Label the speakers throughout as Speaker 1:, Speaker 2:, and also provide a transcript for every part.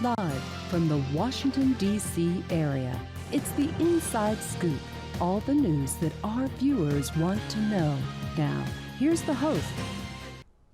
Speaker 1: Live from the Washington, D.C. area, it's the Inside Scoop, all the news that our viewers want to know. Now, here's the host.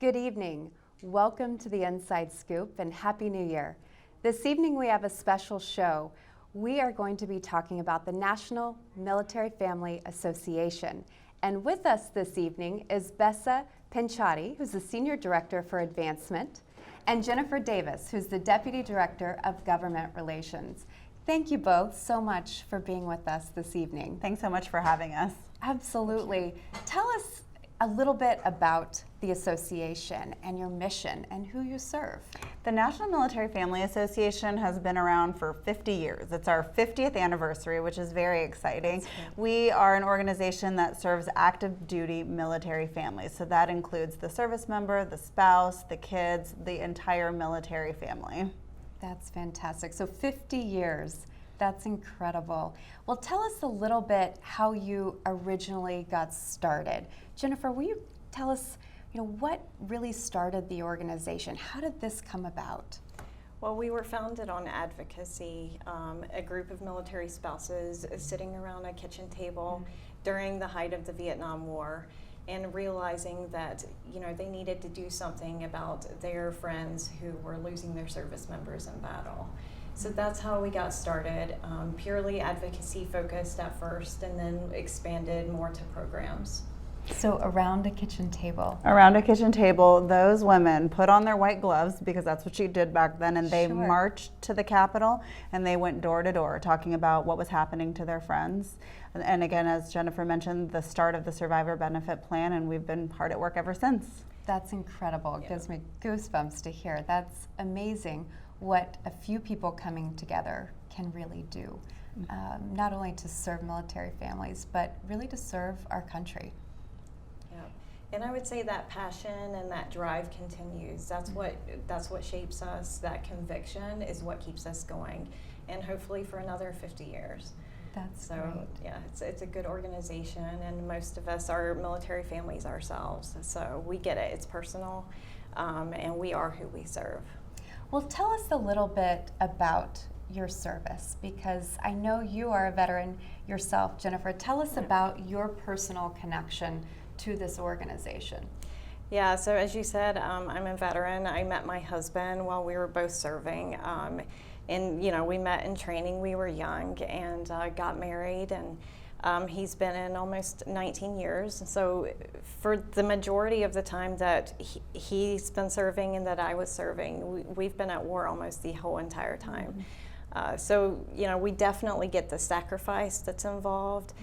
Speaker 2: Good evening. Welcome to the Inside Scoop and Happy New Year. This evening we have a special show. We are going to be talking about the National Military Family Association. And with us this evening is Besa Pinchotti, who's the Senior Director for Advancement, and Jennifer Davis, who's the Deputy Director of Government Relations. Thank you both so much for being with us this evening.
Speaker 3: Thanks so much for having us.
Speaker 2: Absolutely. Tell us a little bit about the association and your mission and who you serve.
Speaker 3: The National Military Family Association has been around for 50 years. It's our 50th anniversary, which is very exciting. We are an organization that serves active duty military families. So that includes the service member, the spouse, the kids, the entire military family.
Speaker 2: That's fantastic. So 50 years. That's incredible. Well, tell us a little bit how you originally got started. Jennifer, will you tell us, what really started the organization? How did this come about?
Speaker 4: Well, we were founded on advocacy, a group of military spouses sitting around a kitchen table during the height of the Vietnam War, and realizing that they needed to do something about their friends who were losing their service members in battle. So that's how we got started, purely advocacy focused at first, and then expanded more to programs.
Speaker 2: So around a kitchen table.
Speaker 3: Around a kitchen table, those women put on their white gloves, because that's what you did back then, and they marched to the Capitol, and they went door to door talking about what was happening to their friends. And again, as Jennifer mentioned, the start of the Survivor Benefit Plan, and we've been hard at work ever since.
Speaker 2: That's incredible. It gives me goosebumps to hear. That's amazing what a few people coming together can really do, not only to serve military families, but really to serve our country.
Speaker 4: And I would say that passion and that drive continues. That's what shapes us. That conviction is what keeps us going, and hopefully for another 50 years.
Speaker 2: That's
Speaker 4: so
Speaker 2: great.
Speaker 4: Yeah, it's a good organization, and most of us are military families ourselves. So we get it. It's personal, and we are who we serve.
Speaker 2: Well, tell us a little bit about your service, because I know you are a veteran yourself, Jennifer. Tell us about your personal connection to this organization.
Speaker 4: Yeah, so as you said, I'm a veteran. I met my husband while we were both serving. And we met in training. We were young, and got married, and he's been in almost 19 years. So for the majority of the time that he's been serving and that I was serving, we've been at war almost the whole entire time. So we definitely get the sacrifice that's involved.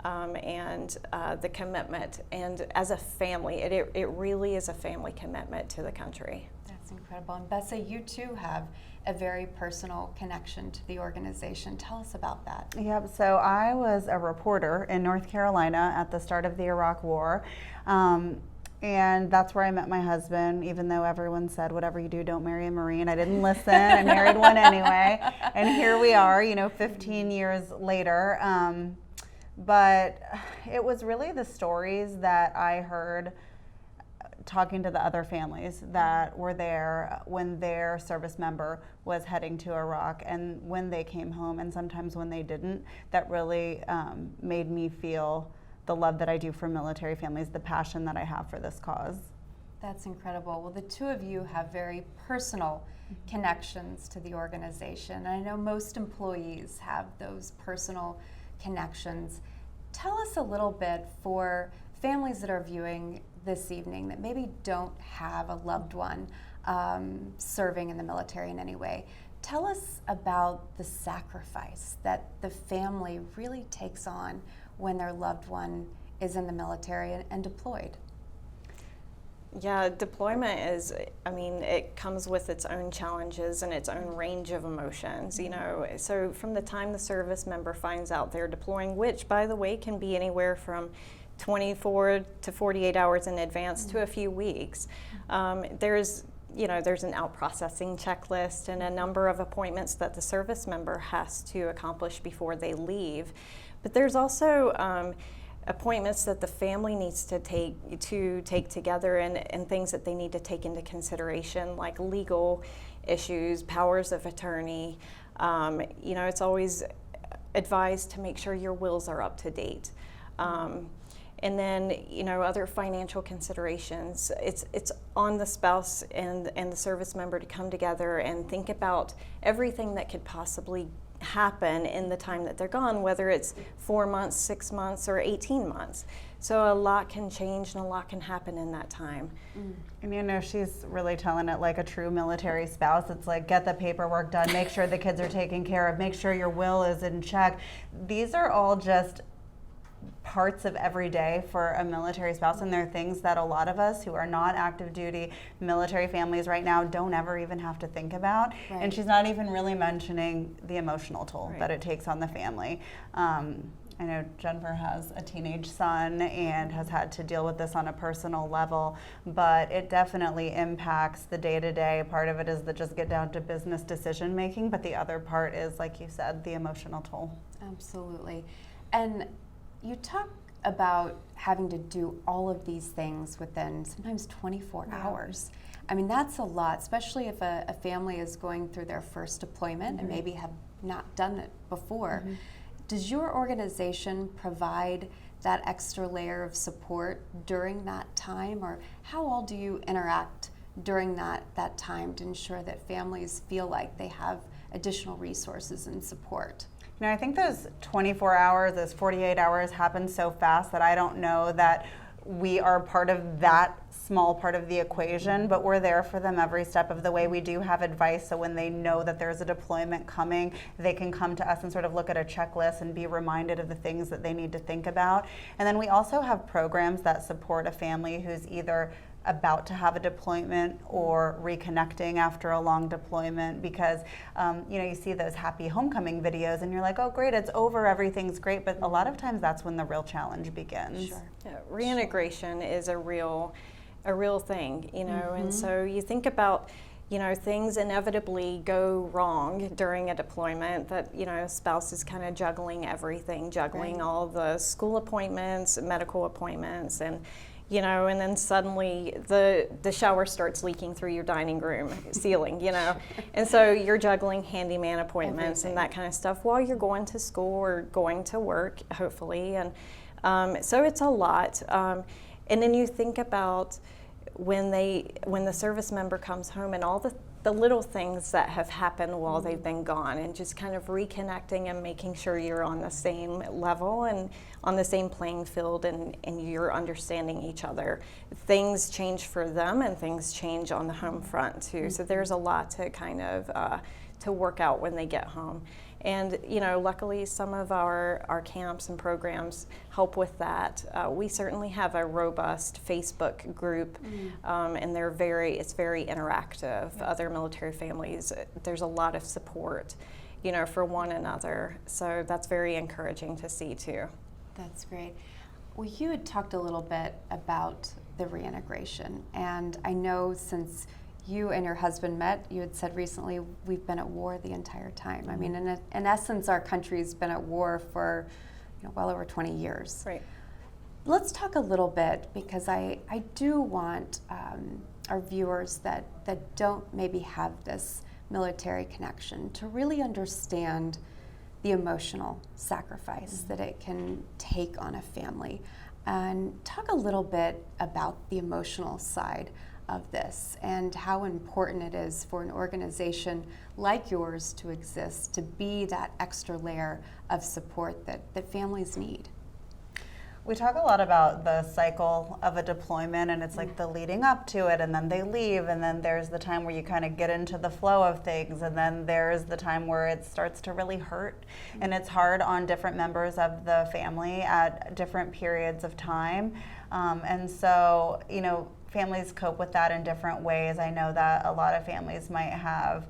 Speaker 4: And the commitment, and as a family, it really is a family commitment to the country.
Speaker 2: That's incredible. And Besa, you too have a very personal connection to the organization. Tell us about that.
Speaker 3: Yep, so I was a reporter in North Carolina at the start of the Iraq War. And that's where I met my husband, even though everyone said, whatever you do, don't marry a Marine. I didn't listen. I married one anyway. And here we are, 15 years later. But it was really the stories that I heard talking to the other families that were there when their service member was heading to Iraq, and when they came home, and sometimes when they didn't, that really made me feel the love that I do for military families, the passion that I have for this cause.
Speaker 2: That's incredible. Well, the two of you have very personal connections to the organization. And I know most employees have those personal connections. Tell us a little bit for families that are viewing this evening that maybe don't have a loved one serving in the military in any way. Tell us about the sacrifice that the family really takes on when their loved one is in the military and deployed.
Speaker 4: Yeah, deployment is, it comes with its own challenges and its own range of emotions, So from the time the service member finds out they're deploying, which, by the way, can be anywhere from 24 to 48 hours in advance to a few weeks, there's an out-processing checklist and a number of appointments that the service member has to accomplish before they leave. But there's also appointments that the family needs to take together, and things that they need to take into consideration, like legal issues, powers of attorney. It's always advised to make sure your wills are up to date. And then, other financial considerations. It's on the spouse and the service member to come together and think about everything that could possibly happen in the time that they're gone, whether it's 4 months, 6 months, or 18 months. So a lot can change and a lot can happen in that time.
Speaker 3: And she's really telling it like a true military spouse. It's like, get the paperwork done, make sure the kids are taken care of, make sure your will is in check. These are all just parts of every day for a military spouse, and they're things that a lot of us who are not active duty military families right now don't ever even have to think about.
Speaker 2: Right.
Speaker 3: And she's not even really mentioning the emotional toll that it takes on the family. I know Jennifer has a teenage son and has had to deal with this on a personal level, but it definitely impacts the day-to-day. Part of it is the just get down to business decision making, but the other part is, like you said, the emotional toll.
Speaker 2: Absolutely. And you talk about having to do all of these things within sometimes 24 hours. I mean, that's a lot, especially if a family is going through their first deployment and maybe have not done it before. Does your organization provide that extra layer of support during that time, or how all do you interact during that time to ensure that families feel like they have additional resources and support?
Speaker 3: I think those 24 hours, those 48 hours happen so fast that I don't know that we are part of that small part of the equation, but we're there for them every step of the way. We do have advice, so when they know that there's a deployment coming, they can come to us and sort of look at a checklist and be reminded of the things that they need to think about. And then we also have programs that support a family who's either about to have a deployment or reconnecting after a long deployment, because you see those happy homecoming videos and you're like, oh great, it's over, everything's great, but a lot of times that's when the real challenge begins.
Speaker 2: Sure.
Speaker 4: Yeah, reintegration is a real thing, and so you think about, things inevitably go wrong during a deployment, that, a spouse is kind of juggling everything, all the school appointments, medical appointments, and and then suddenly the shower starts leaking through your dining room ceiling, and so you're juggling handyman appointments and that kind of stuff while you're going to school or going to work, hopefully, and so it's a lot. And then you think about when the service member comes home and all the little things that have happened while they've been gone, and just kind of reconnecting and making sure you're on the same level and on the same playing field, and you're understanding each other. Things change for them and things change on the home front too. So there's a lot to kind of to work out when they get home. And luckily some of our camps and programs help with that. We certainly have a robust Facebook group, and it's very interactive. Other military families, there's a lot of support, for one another. So that's very encouraging to see too.
Speaker 2: That's great. Well, you had talked a little bit about the reintegration, and I know since you and your husband met, you had said recently, we've been at war the entire time. I mean, in essence, our country's been at war for well over 20 years.
Speaker 4: Right.
Speaker 2: Let's talk a little bit, because I do want our viewers that don't maybe have this military connection to really understand the emotional sacrifice that it can take on a family, and talk a little bit about the emotional side of this and how important it is for an organization like yours to exist, to be that extra layer of support that families need.
Speaker 3: We talk a lot about the cycle of a deployment, and it's like the leading up to it, and then they leave, and then there's the time where you kind of get into the flow of things, and then there's the time where it starts to really hurt. And it's hard on different members of the family at different periods of time. And so, families cope with that in different ways. I know that a lot of families might have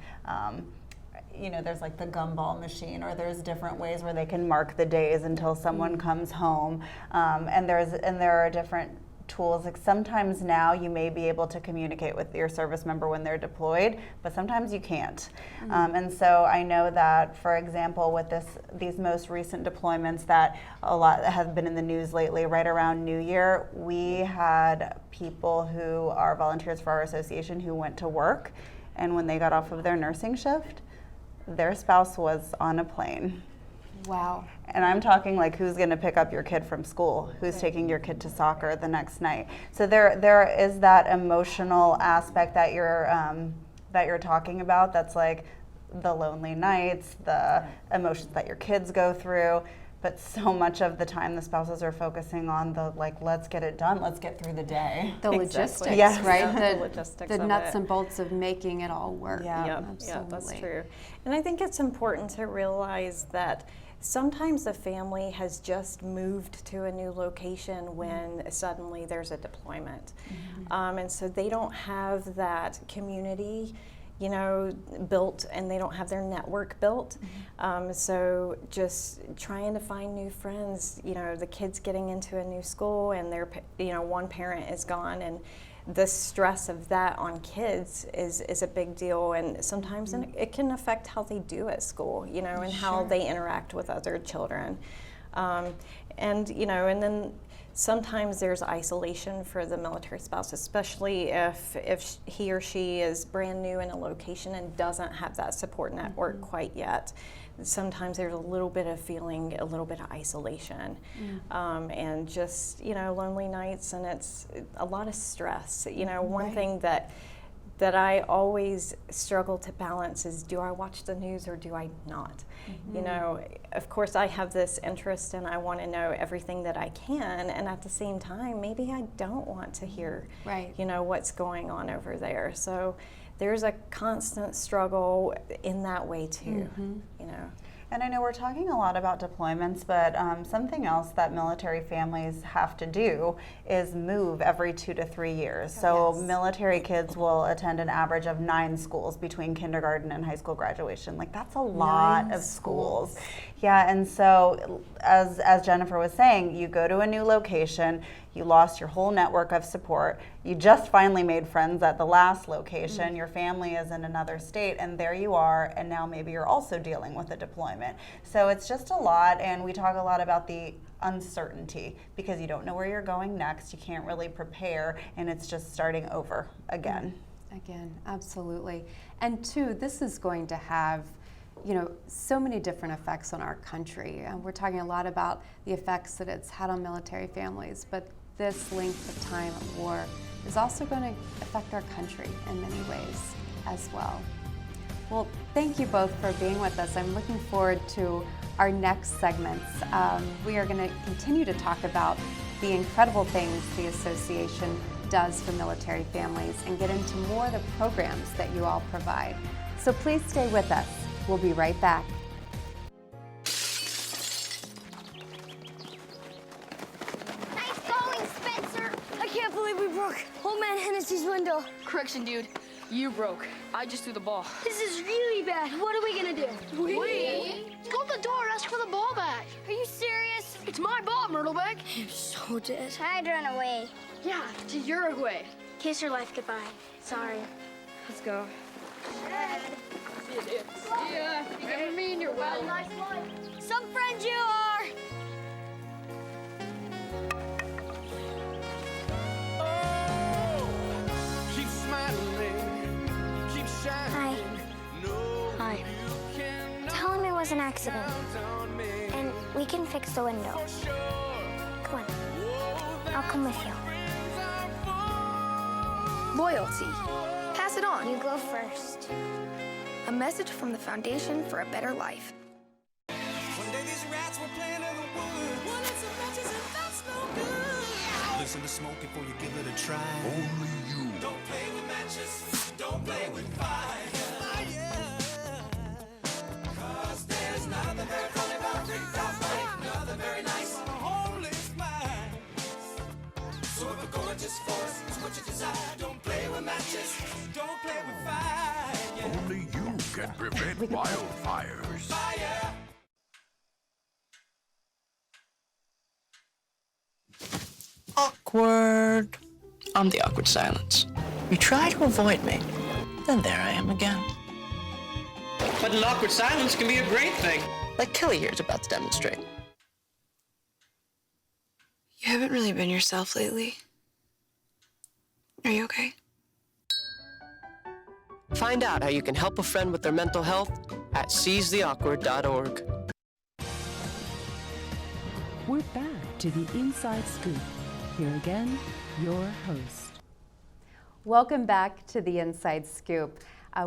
Speaker 3: there's like the gumball machine, or there's different ways where they can mark the days until someone comes home, and there are different tools. Like sometimes now you may be able to communicate with your service member when they're deployed, but sometimes you can't. And so I know that, for example, with these most recent deployments that a lot have been in the news lately, right around New Year, we had people who are volunteers for our association who went to work, and when they got off of their nursing shift, their spouse was on a plane.
Speaker 2: Wow.
Speaker 3: And I'm talking like who's going to pick up your kid from school, who's taking your kid to soccer the next night. So there is that emotional aspect that you're talking about. That's like the lonely nights, the emotions that your kids go through. But so much of the time, the spouses are focusing on the like, let's get it done, let's get through the day.
Speaker 2: The
Speaker 4: Exactly.
Speaker 2: logistics,
Speaker 3: Yes.
Speaker 2: right?
Speaker 4: Yeah, the logistics
Speaker 2: the
Speaker 4: of
Speaker 2: nuts
Speaker 4: it.
Speaker 2: and bolts of making it all work.
Speaker 3: Yeah.
Speaker 4: Yeah,
Speaker 2: Absolutely.
Speaker 4: that's true. And I think it's important to realize that sometimes a family has just moved to a new location when suddenly there's a deployment. And so they don't have that community, you know, built, and they don't have their network built. So just trying to find new friends, you know, the kids getting into a new school and one parent is gone, and the stress of that on kids is a big deal, and sometimes it can affect how they do at school, you know, and how they interact with other children. And then sometimes there's isolation for the military spouse, especially if he or she is brand new in a location and doesn't have that support network quite yet. Sometimes there's a little bit of isolation, and just, you know, lonely nights, and it's a lot of stress. You know, one thing that I always struggle to balance is, do I watch the news or do I not? You know, of course I have this interest and I want to know everything that I can, and at the same time, maybe I don't want to hear, you know, what's going on over there. So there's a constant struggle in that way too, you know.
Speaker 3: And I know we're talking a lot about deployments, but something else that military families have to do is move every 2 to 3 years. So military kids will attend an average of 9 schools between kindergarten and high school graduation. Like, that's a lot of schools. Yeah, and so as Jennifer was saying, you go to a new location, you lost your whole network of support, you just finally made friends at the last location, your family is in another state, and there you are, and now maybe you're also dealing with a deployment. So it's just a lot, and we talk a lot about the uncertainty because you don't know where you're going next, you can't really prepare, and it's just starting over again.
Speaker 2: Again, absolutely. And two, this is going to have, you know, so many different effects on our country. And we're talking a lot about the effects that it's had on military families, but this length of time of war is also going to affect our country in many ways as well. Well, thank you both for being with us. I'm looking forward to our next segments. We are going to continue to talk about the incredible things the association does for military families and get into more of the programs that you all provide. So please stay with us. We'll be right back.
Speaker 5: Nice going, Spencer! I can't believe we broke Old Man Hennessy's window.
Speaker 6: Correction, dude. You broke. I just threw the ball.
Speaker 5: This is really bad. What are we gonna do?
Speaker 6: We? Go to the door, ask for the ball back.
Speaker 5: Are you serious?
Speaker 6: It's my ball, Myrtleback.
Speaker 5: You're so dead. I'd run away.
Speaker 6: Yeah, to Uruguay.
Speaker 5: Kiss your life goodbye. Sorry.
Speaker 6: Let's go. See you, dude. See ya. You remember me and you're well.
Speaker 5: Nice one. Some friends you are.
Speaker 7: Keep smiling, keep shining.
Speaker 5: Hi. Tell him it was an accident, and we can fix the window. Come on. I'll come with you.
Speaker 8: Loyalty. Pass it on.
Speaker 5: You go first.
Speaker 8: A message from the Foundation for a Better Life.
Speaker 7: One day these rats were playing in the woods. Wanted some matches and that's no good. Listen to smoke before you give it a try. Only you. Don't play with matches. Don't play with fire. Cause there's nothing very funny about ripped off life. Nothing very nice on a homeless mind. So if a gorgeous force is what you desire, don't play with matches. Don't play with fire.
Speaker 9: Only you can prevent wildfires.
Speaker 7: Fire.
Speaker 10: awkward. I'm the awkward silence. You try to avoid me, then there I am again.
Speaker 11: But an awkward silence can be a great thing.
Speaker 10: Like Kelly here is about to demonstrate.
Speaker 8: You haven't really been yourself lately. Are you okay?
Speaker 12: Find out how you can help a friend with their mental health at seizetheawkward.org.
Speaker 1: We're back to the Inside Scoop. Here again, your host.
Speaker 2: Welcome back to the Inside Scoop.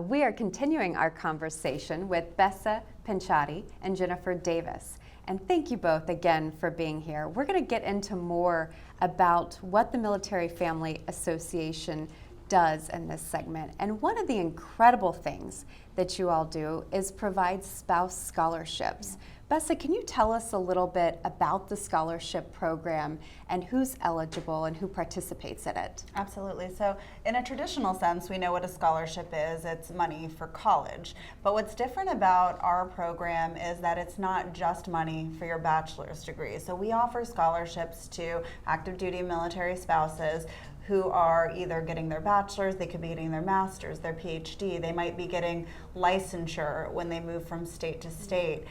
Speaker 2: We are continuing our conversation with Besa Pinchotti and Jennifer Davis. And thank you both again for being here. We're going to get into more about what the Military Family Association does in this segment. And one of the incredible things that you all do is provide spouse scholarships. Besa, can you tell us a little bit about the scholarship program and who's eligible and who participates in it?
Speaker 3: Absolutely. So in a traditional sense, we know what a scholarship is. It's money for college. But what's different about our program is that it's not just money for your bachelor's degree. So we offer scholarships to active duty military spouses who are either getting their bachelor's, they could be getting their master's, their PhD, they might be getting licensure when they move from state to state,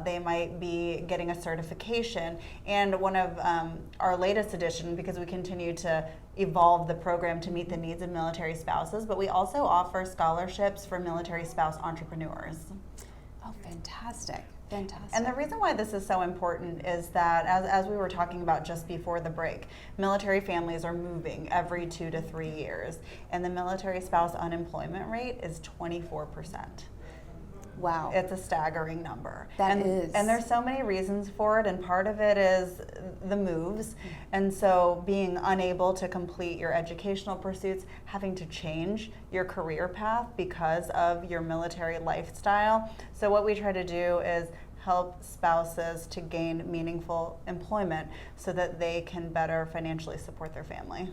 Speaker 3: they might be getting a certification. And one of our latest addition, because we continue to evolve the program to meet the needs of military spouses, but we also offer scholarships for military spouse entrepreneurs.
Speaker 2: Oh, fantastic. Fantastic.
Speaker 3: And the reason why this is so important is that, as we were talking about just before the break, military families are moving every 2 to 3 years, and the military spouse unemployment rate is 24%.
Speaker 2: Wow.
Speaker 3: It's a staggering number.
Speaker 2: That
Speaker 3: and,
Speaker 2: is.
Speaker 3: And there's so many reasons for it, and part of it is the moves. And so being unable to complete your educational pursuits, having to change your career path because of your military lifestyle. So what we try to do is help spouses to gain meaningful employment so that they can better financially support their family.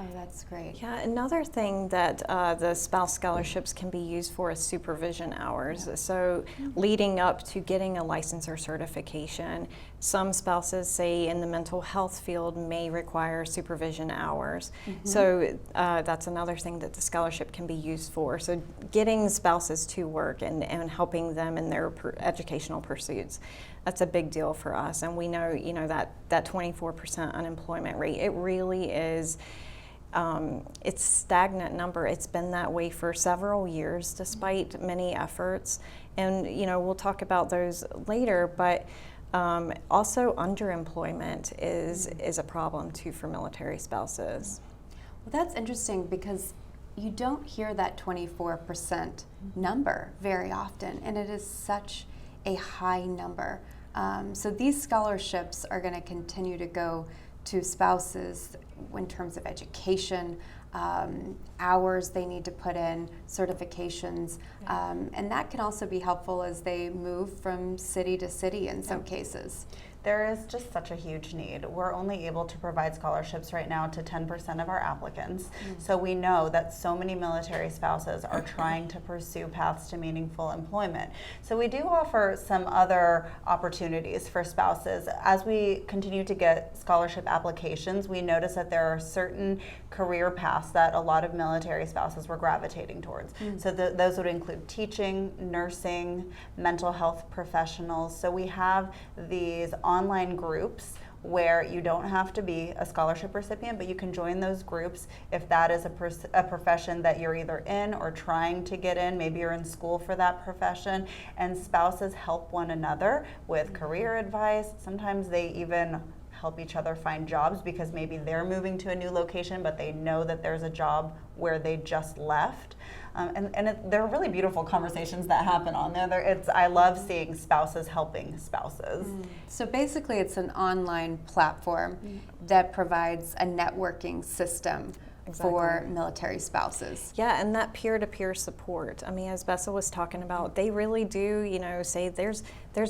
Speaker 2: Oh, that's great.
Speaker 4: Yeah, another thing that the spouse scholarships can be used for is supervision hours. Yeah. So leading up to getting a license or certification, some spouses, say in the mental health field, may require supervision hours. Mm-hmm. So that's another thing that the scholarship can be used for. So getting spouses to work and helping them in their educational pursuits. That's a big deal for us. And we know, that 24% unemployment rate, it really is. It's a stagnant number. It's been that way for several years, despite many efforts. And we'll talk about those later. But also underemployment is a problem too for military spouses.
Speaker 2: Well, that's interesting because you don't hear that 24% number very often, and it is such a high number. So these scholarships are going to continue to go to spouses in terms of education, hours they need to put in, certifications, and that can also be helpful as they move from city to city in some cases.
Speaker 3: There is just such a huge need. We're only able to provide scholarships right now to 10% of our applicants. So we know that so many military spouses are trying to pursue paths to meaningful employment. So we do offer some other opportunities for spouses. As we continue to get scholarship applications, we notice that there are certain career paths that a lot of military spouses were gravitating towards. So those would include teaching, nursing, mental health professionals. So we have these online groups where you don't have to be a scholarship recipient, but you can join those groups if that is a profession that you're either in or trying to get in. Maybe you're in school for that profession, and spouses help one another with career advice. Sometimes they even help each other find jobs because maybe they're moving to a new location, but they know that there's a job where they just left. There are really beautiful conversations that happen on there. I love seeing spouses helping spouses.
Speaker 2: So basically it's an online platform that provides a networking system for military spouses.
Speaker 4: Yeah, and that peer-to-peer support. I mean, as Besa was talking about, they really do, say there's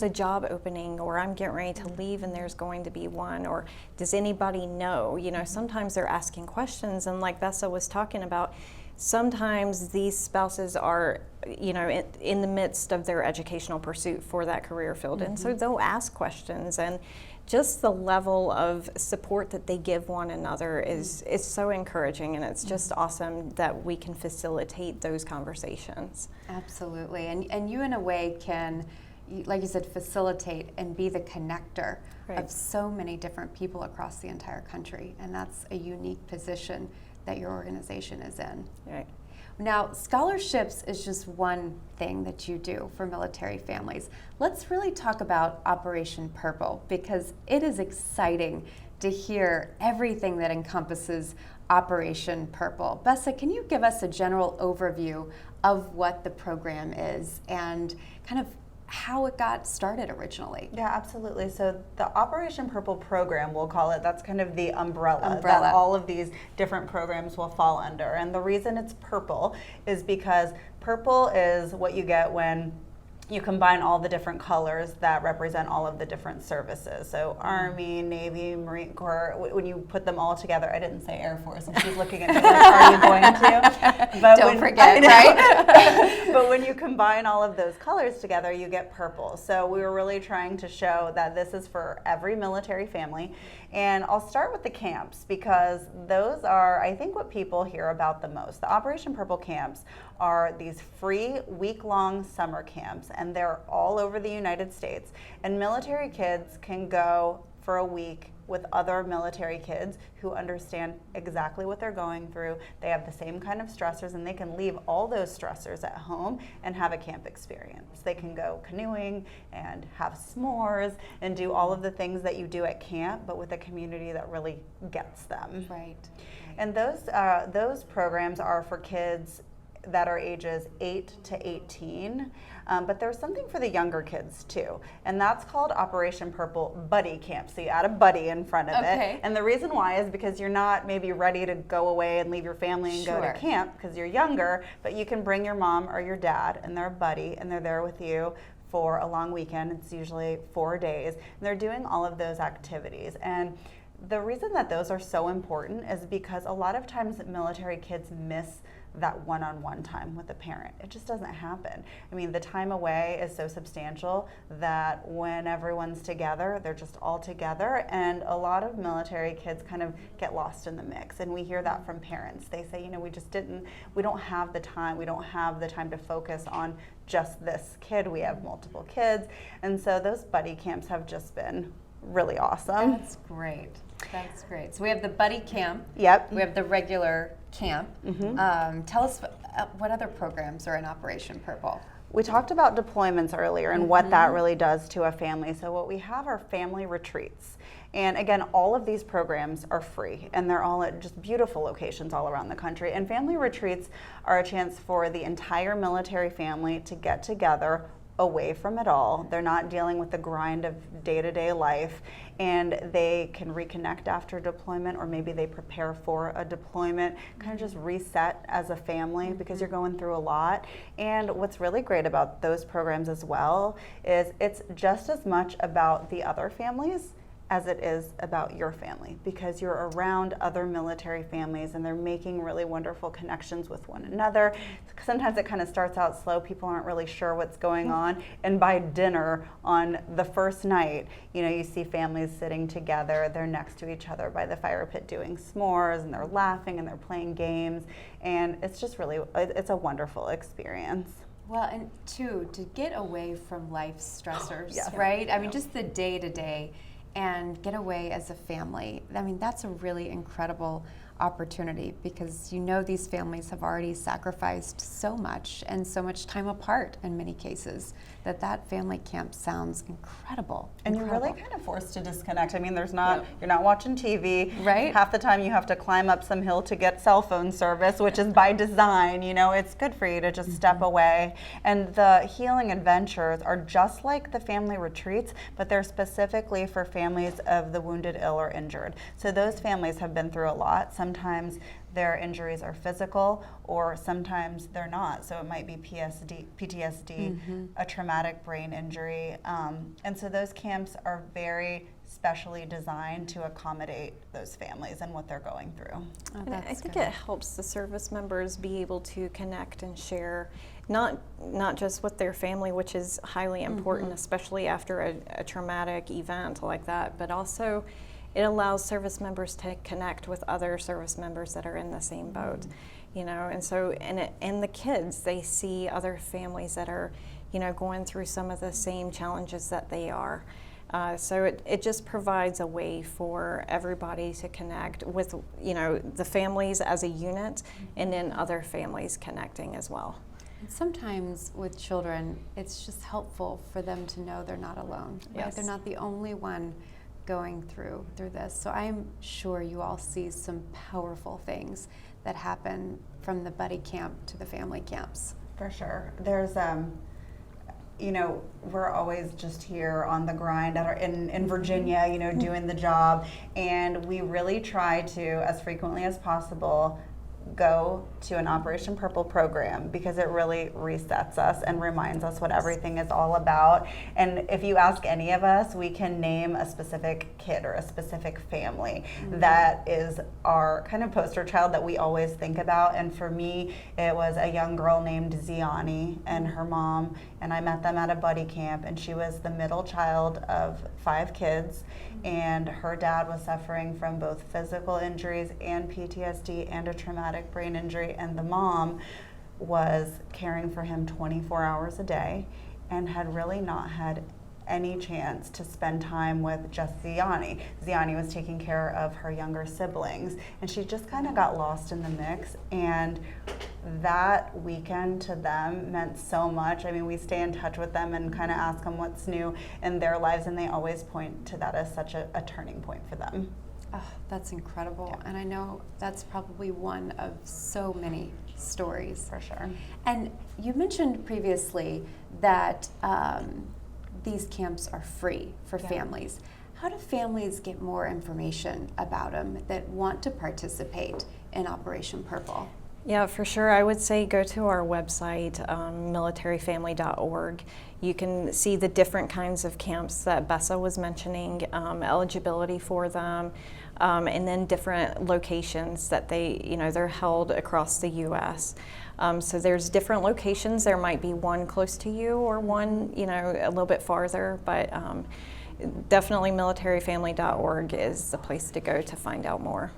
Speaker 4: a job opening, or I'm getting ready to leave and there's going to be one, or does anybody know? Sometimes they're asking questions, and like Besa was talking about, sometimes these spouses are, you know, in the midst of their educational pursuit for that career field. And so they'll ask questions, and just the level of support that they give one another is so encouraging, and it's just awesome that we can facilitate those conversations.
Speaker 2: Absolutely. And you, in a way, can, like you said, facilitate and be the connector of so many different people across the entire country. And that's a unique position that your organization is in.
Speaker 4: Right.
Speaker 2: Now, scholarships is just one thing that you do for military families. Let's really talk about Operation Purple, because it is exciting to hear everything that encompasses Operation Purple. Besa, can you give us a general overview of what the program is and kind of how it got started originally?
Speaker 3: Yeah, absolutely. So the Operation Purple program, we'll call it, that's kind of the umbrella that all of these different programs will fall under. And the reason it's purple is because purple is what you get when you combine all the different colors that represent all of the different services. So Army, Navy, Marine Corps, when you put them all together, I didn't say Air Force, and she's looking at me like, are you going to? But
Speaker 2: don't forget, right?
Speaker 3: But when you combine all of those colors together, you get purple. So we were really trying to show that this is for every military family. And I'll start with the camps, because those are, I think, what people hear about the most. The Operation Purple camps are these free week-long summer camps, and they're all over the United States. And military kids can go for a week with other military kids who understand exactly what they're going through. They have the same kind of stressors, and they can leave all those stressors at home and have a camp experience. They can go canoeing and have s'mores and do all of the things that you do at camp, but with a community that really gets them.
Speaker 2: Right.
Speaker 3: And those programs are for kids that are ages 8 to 18, but there's something for the younger kids too, and that's called Operation Purple Buddy Camp. So you add a buddy in front of it, and the reason why is because you're not maybe ready to go away and leave your family and go to camp because you're younger, but you can bring your mom or your dad, and they're a buddy, and they're there with you for a long weekend. It's usually 4 days, and they're doing all of those activities. And the reason that those are so important is because a lot of times military kids miss that one-on-one time with a parent. It just doesn't happen. I mean, the time away is so substantial that when everyone's together, they're just all together, and a lot of military kids kind of get lost in the mix, and we hear that from parents. They say, you know, we don't have the time to focus on just this kid. We have multiple kids, and so those buddy camps have just been really awesome.
Speaker 2: That's great. That's great. So we have the buddy camp.
Speaker 3: Yep.
Speaker 2: We have the regular camp. Tell us what other programs are in Operation Purple.
Speaker 3: We talked about deployments earlier and what that really does to a family. So what we have are family retreats. And again, all of these programs are free, and they're all at just beautiful locations all around the country. And family retreats are a chance for the entire military family to get together away from it all. They're not dealing with the grind of day-to-day life, and they can reconnect after deployment, or maybe they prepare for a deployment, kind of just reset as a family because you're going through a lot. And what's really great about those programs as well is it's just as much about the other families as it is about your family, because you're around other military families and they're making really wonderful connections with one another. Sometimes it kind of starts out slow, people aren't really sure what's going on, and by dinner on the first night, you know, you see families sitting together, they're next to each other by the fire pit doing s'mores, and they're laughing and they're playing games, and it's just really, it's a wonderful experience.
Speaker 2: Well, and two, to get away from life's stressors, right? I mean, just the day-to-day, and get away as a family. I mean, that's a really incredible opportunity, because you know these families have already sacrificed so much and so much time apart in many cases, that family camp sounds incredible.
Speaker 3: And you're really kind of forced to disconnect. I mean, there's not, you're not watching TV.
Speaker 2: Right.
Speaker 3: Half the time you have to climb up some hill to get cell phone service, which is by design. You know, it's good for you to just step away. And the healing adventures are just like the family retreats, but they're specifically for families of the wounded, ill, or injured. So those families have been through a lot. Sometimes their injuries are physical, or sometimes they're not. So it might be PTSD, a traumatic brain injury. And so those camps are very specially designed to accommodate those families and what they're going through.
Speaker 2: Oh,
Speaker 4: And I think it helps the service members be able to connect and share, not just with their family, which is highly important, especially after a traumatic event like that, but also it allows service members to connect with other service members that are in the same boat, you know. And so, and the kids, they see other families that are, you know, going through some of the same challenges that they are. So it just provides a way for everybody to connect with, you know, the families as a unit, and then other families connecting as well.
Speaker 2: And sometimes with children, it's just helpful for them to know they're not alone. Right?
Speaker 4: Yes.
Speaker 2: They're not the only one going through this. So I'm sure you all see some powerful things that happen from the buddy camp to the family camps.
Speaker 3: For sure. There's you know, we're always just here on the grind in Virginia, you know, doing the job, and we really try to, as frequently as possible, go to an Operation Purple program, because it really resets us and reminds us what everything is all about. And if you ask any of us, we can name a specific kid or a specific family that is our kind of poster child that we always think about. And for me, it was a young girl named Ziani and her mom, and I met them at a buddy camp, and she was the middle child of 5 kids, and her dad was suffering from both physical injuries and PTSD and a traumatic brain injury, and the mom was caring for him 24 hours a day and had really not had any chance to spend time with just Ziani. Ziani was taking care of her younger siblings, and she just kind of got lost in the mix, and that weekend to them meant so much. I mean, we stay in touch with them and kind of ask them what's new in their lives, and they always point to that as such a turning point for them.
Speaker 2: Oh, that's incredible. And I know that's probably one of so many stories.
Speaker 3: For sure.
Speaker 2: And you mentioned previously that these camps are free for families. How do families get more information about them that want to participate in Operation Purple?
Speaker 4: Yeah, for sure. I would say go to our website, militaryfamily.org. You can see the different kinds of camps that Besa was mentioning, eligibility for them, and then different locations that they're held across the U.S. So there's different locations. There might be one close to you or one, a little bit farther, but definitely militaryfamily.org is the place to go to find out more.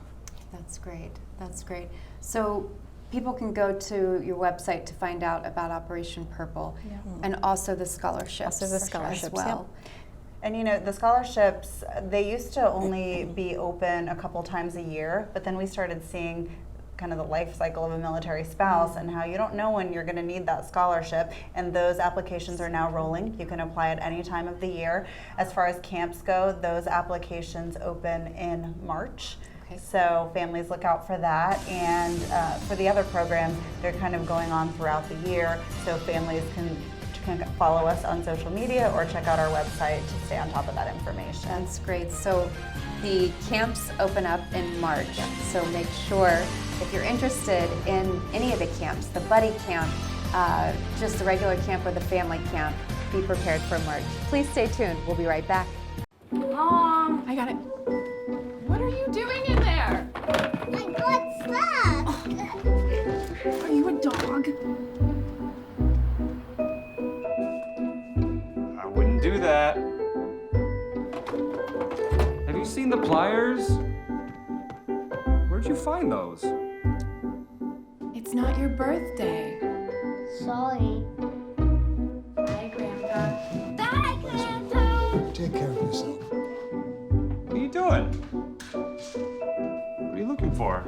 Speaker 2: That's great. That's great. So people can go to your website to find out about Operation Purple, and also the scholarships.
Speaker 4: Also the scholarships,
Speaker 2: as well.
Speaker 3: Yep. And the scholarships, they used to only be open a couple times a year, but then we started seeing kind of the life cycle of a military spouse and how you don't know when you're going to need that scholarship, and those applications are now rolling. You can apply at any time of the year. As far as camps go, those applications open in March.
Speaker 2: Okay.
Speaker 3: So families look out for that, and for the other programs, they're kind of going on throughout the year, so families can follow us on social media or check out our website to stay on top of that information.
Speaker 2: That's great. So the camps open up in March, so make sure if you're interested in any of the camps, the buddy camp, just the regular camp or the family camp, be prepared for March. Please stay tuned. We'll be right back.
Speaker 6: Mom, I got it. What are you doing in there?
Speaker 5: I got stuck.
Speaker 6: Are you a dog?
Speaker 13: I wouldn't do that. Have you seen the pliers? Where'd you find those?
Speaker 6: It's not your birthday.
Speaker 5: Sorry.
Speaker 6: Bye, Grandpa.
Speaker 5: Bye, Grandpa.
Speaker 14: Take care of yourself.
Speaker 13: What are you doing? What are you looking for?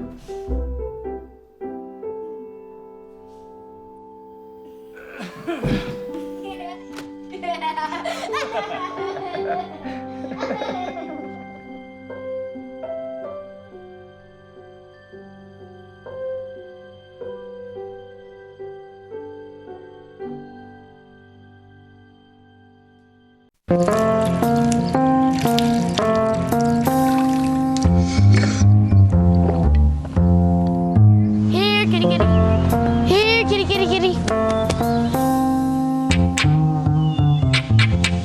Speaker 5: Here, kitty, kitty. Here, kitty, kitty, kitty.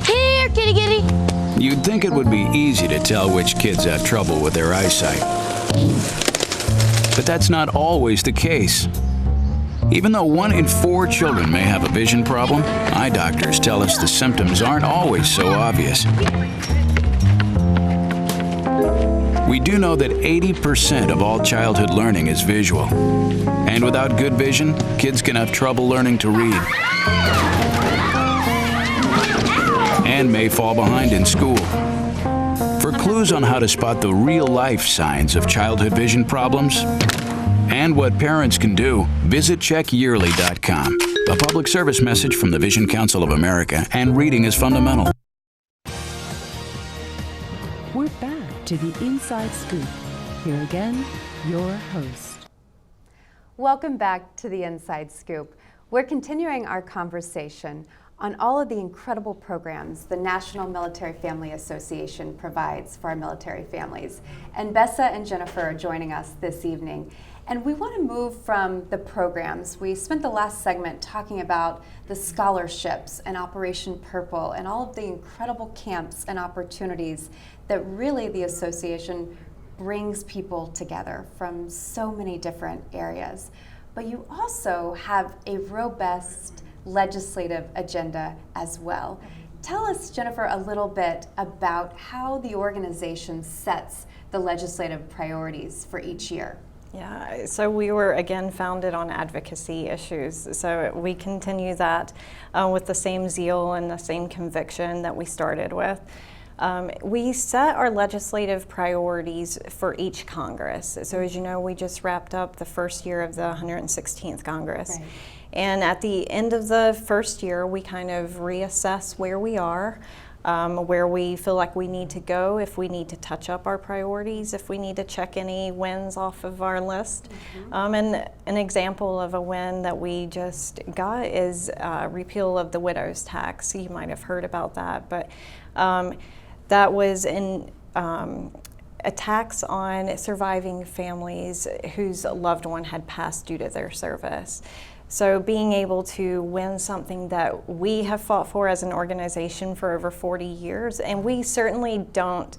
Speaker 5: Here, kitty, kitty.
Speaker 15: You'd think
Speaker 14: think it would be easy to tell which kids have trouble with their eyesight. But that's not always the case. Even though 1 in 4 children may have a vision problem, eye doctors tell us the symptoms aren't always so obvious. We do know that 80% of all childhood learning is visual. And without good vision, kids can have trouble learning to read and may fall behind in school. For clues on how to spot the real-life signs of childhood vision problems and what parents can do, visit checkyearly.com. A public service message from the Vision Council of America and Reading is Fundamental.
Speaker 1: We're back to the Inside Scoop. Here again, your host.
Speaker 2: Welcome back to the Inside Scoop. We're continuing our conversation on all of the incredible programs the National Military Family Association provides for our military families. And Besa and Jennifer are joining us this evening. And we want to move from the programs. We spent the last segment talking about the scholarships and Operation Purple and all of the incredible camps and opportunities that really the association brings people together from so many different areas. But you also have a robust legislative agenda as well. Tell us, Jennifer, a little bit about how the organization sets the legislative priorities for each year.
Speaker 4: Yeah, so we were again founded on advocacy issues. So we continue that with the same zeal and the same conviction that we started with. We set our legislative priorities for each Congress. So as you know, we just wrapped up the first year of the 116th Congress. Right. And at the end of the first year, we kind of reassess where we are, where we feel like we need to go, if we need to touch up our priorities, if we need to check any wins off of our list. And an example of a win that we just got is repeal of the widow's tax. You might have heard about that, but that was a tax on surviving families whose loved one had passed due to their service. So being able to win something that we have fought for as an organization for over 40 years, and we certainly don't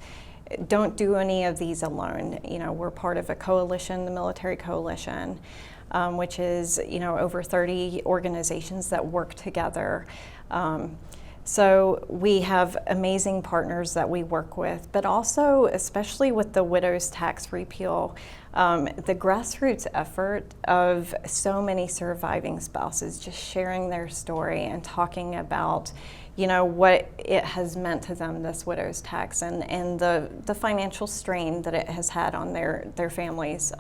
Speaker 4: do any of these alone. You know, we're part of a coalition, the Military Coalition, which is, you know, over 30 organizations that work together. So we have amazing partners that we work with, but also, especially with the widow's tax repeal, the grassroots effort of so many surviving spouses just sharing their story and talking about, you know, what it has meant to them, this widow's tax, and the financial strain that it has had on their families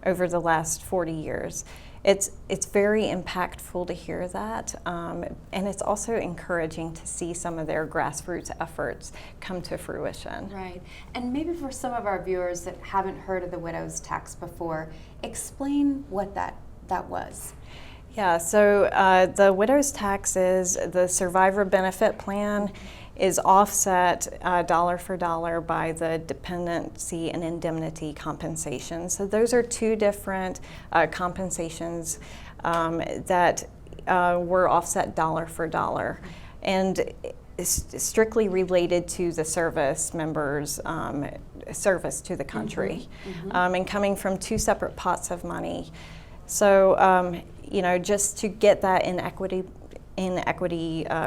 Speaker 4: over the last 40 years. It's very impactful to hear that, and it's also encouraging to see some of their grassroots efforts come to fruition.
Speaker 2: Right, and maybe for some of our viewers that haven't heard of the widow's tax before, explain what that was.
Speaker 4: Yeah, so the widow's tax is the survivor benefit plan is offset dollar for dollar by the dependency and indemnity compensation. So those are two different compensations that were offset dollar for dollar, and strictly related to the service members' service to the country, and coming from two separate pots of money. So you know, just to get that inequity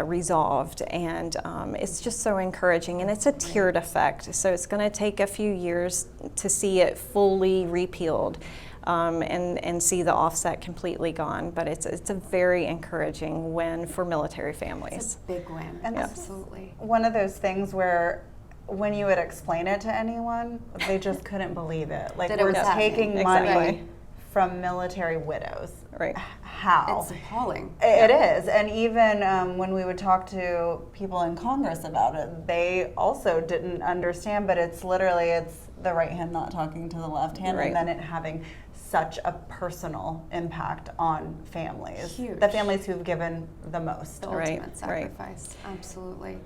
Speaker 4: resolved, and it's just so encouraging, and it's a tiered effect, so it's going to take a few years to see it fully repealed and see the offset completely gone, but it's a very encouraging win for military families.
Speaker 2: It's a big win,
Speaker 3: and
Speaker 2: absolutely.
Speaker 3: One of those things where when you would explain it to anyone, they just couldn't believe it. Like, we're taking money from military widows.
Speaker 4: Right.
Speaker 3: How?
Speaker 2: It's appalling.
Speaker 3: It is. And even when we would talk to people in Congress about it, they also didn't understand, but it's literally, it's the right hand not talking to the left hand, and then it having such a personal impact on families.
Speaker 2: Huge.
Speaker 3: The families who've given the most.
Speaker 2: The ultimate sacrifice. Absolutely.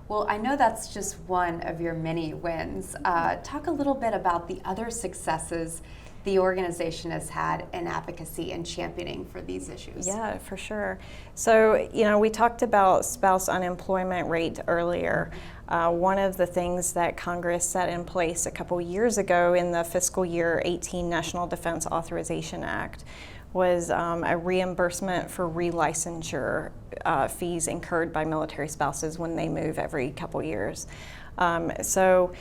Speaker 2: Well, I know that's just one of your many wins. Talk a little bit about the other successes the organization has had in advocacy and championing for these issues.
Speaker 4: Yeah, for sure. So, we talked about spouse unemployment rate earlier. One of the things that Congress set in place a couple years ago in the fiscal year 18 National Defense Authorization Act was a reimbursement for relicensure fees incurred by military spouses when they move every couple years. So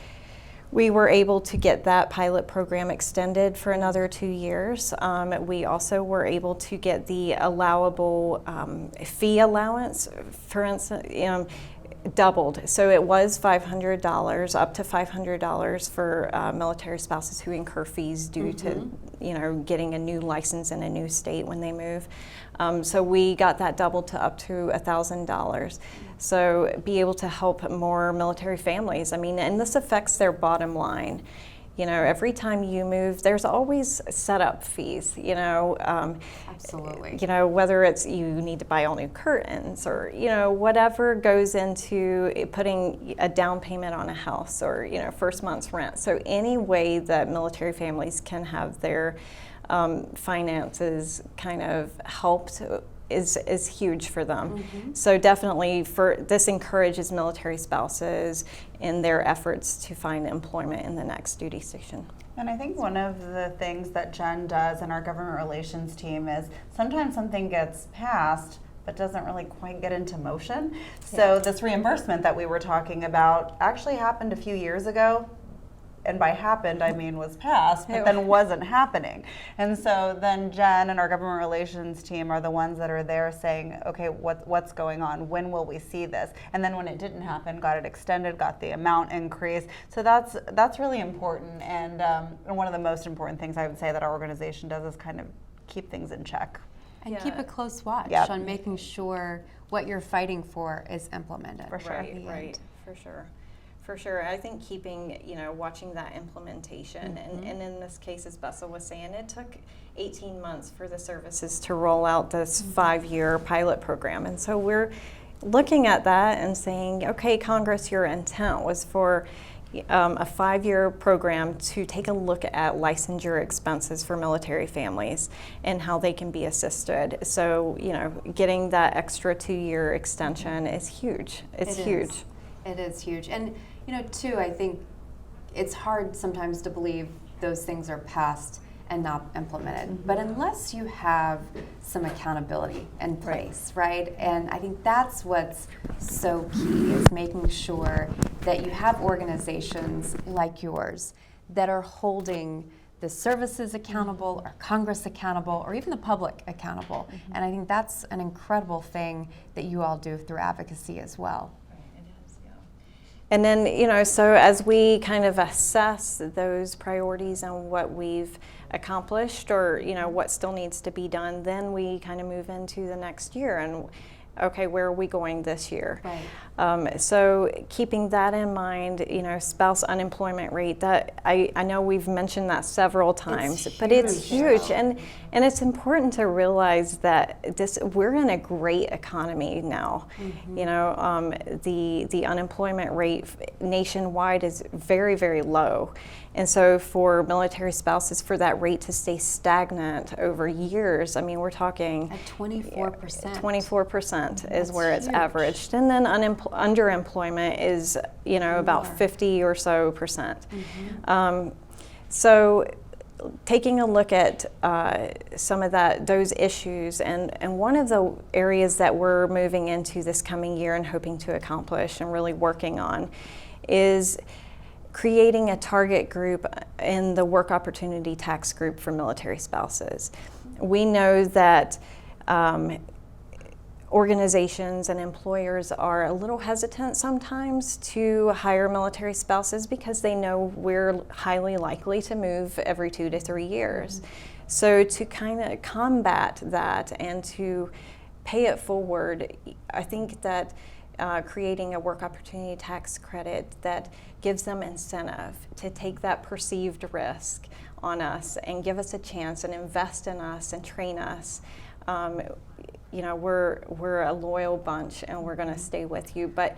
Speaker 4: we were able to get that pilot program extended for another 2 years. We also were able to get the allowable fee allowance, for instance, doubled. So it was $500, up to $500 for military spouses who incur fees due to, getting a new license in a new state when they move. So we got that doubled to up to $1,000. So be able to help more military families. I mean, and this affects their bottom line. Every time you move, there's always setup fees,
Speaker 2: Absolutely.
Speaker 4: Whether it's you need to buy all new curtains or, whatever goes into putting a down payment on a house or, first month's rent. So any way that military families can have their finances kind of helped is huge for them. So definitely this encourages military spouses in their efforts to find employment in the next duty station.
Speaker 3: And I think one of the things that Jen does in our government relations team is sometimes something gets passed but doesn't really quite get into motion. So this reimbursement that we were talking about actually happened a few years ago. And by happened, I mean was passed, but then wasn't happening. And so then Jen and our government relations team are the ones that are there saying, okay, what's going on? When will we see this? And then when it didn't happen, got it extended, got the amount increased. So that's really important. And one of the most important things I would say that our organization does is kind of keep things in check.
Speaker 2: And keep a close watch on making sure what you're fighting for is implemented.
Speaker 3: For sure.
Speaker 4: Right, for sure. For sure. I think keeping, watching that implementation, and in this case, as Besa was saying, it took 18 months for the services to roll out this 5-year pilot program. And so we're looking at that and saying, okay, Congress, your intent was for a 5-year program to take a look at licensure expenses for military families and how they can be assisted. So, getting that extra 2-year extension is huge. It's huge.
Speaker 2: It is huge. And, too, I think it's hard sometimes to believe those things are passed and not implemented. But unless you have some accountability in place, right? And I think that's what's so key is making sure that you have organizations like yours that are holding the services accountable or Congress accountable or even the public accountable. And I think that's an incredible thing that you all do through advocacy as well.
Speaker 4: And then, so as we kind of assess those priorities and what we've accomplished or, what still needs to be done, then we kind of move into the next year and, okay, where are we going this year?
Speaker 2: Right.
Speaker 4: So keeping that in mind, spouse unemployment rate, that I know we've mentioned that several times, but it's huge. And it's important to realize that we're in a great economy now. The unemployment rate nationwide is very, very low. And so for military spouses, for that rate to stay stagnant over years, I mean, we're talking
Speaker 2: at 24%.
Speaker 4: 24% is where it's averaged. And then underemployment is, about 50 or so percent. So taking a look at some of those issues, and one of the areas that we're moving into this coming year and hoping to accomplish and really working on is creating a target group in the work opportunity tax group for military spouses. We know that organizations and employers are a little hesitant sometimes to hire military spouses because they know we're highly likely to move every 2 to 3 years. So to kind of combat that and to pay it forward, I think that creating a work opportunity tax credit that gives them incentive to take that perceived risk on us and give us a chance and invest in us and train us. We're a loyal bunch and we're going to stay with you. But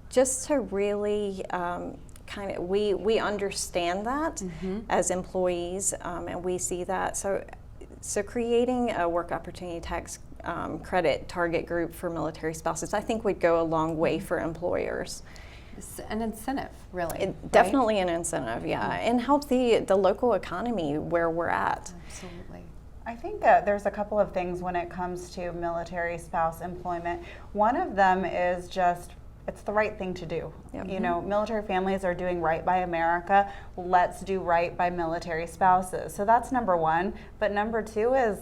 Speaker 4: just to really kind we understand that as employees, and we see that. So creating a work opportunity tax credit target group for military spouses, I think would go a long way for employers.
Speaker 2: It's an incentive, really.
Speaker 4: Definitely an incentive, yeah, and help the local economy where we're at.
Speaker 2: Absolutely.
Speaker 3: I think that there's a couple of things when it comes to military spouse employment. One of them is just, it's the right thing to do.
Speaker 4: Yep.
Speaker 3: You know, military families are doing right by America. Let's do right by military spouses. So that's number one. But number two is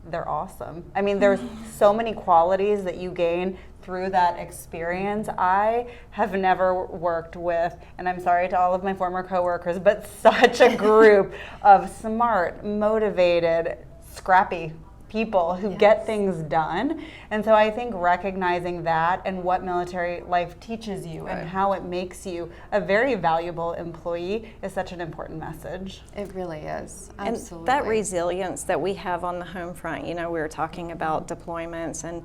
Speaker 3: they're awesome. I mean, there's so many qualities that you gain through that experience. I have never worked with, and I'm sorry to all of my former coworkers, but such a group of smart, motivated, scrappy people who get things done. And so I think recognizing that and what military life teaches you and how it makes you a very valuable employee is such an important message.
Speaker 2: It really is.
Speaker 4: And
Speaker 2: Absolutely.
Speaker 4: that resilience that we have on the home front, you know, we were talking about deployments and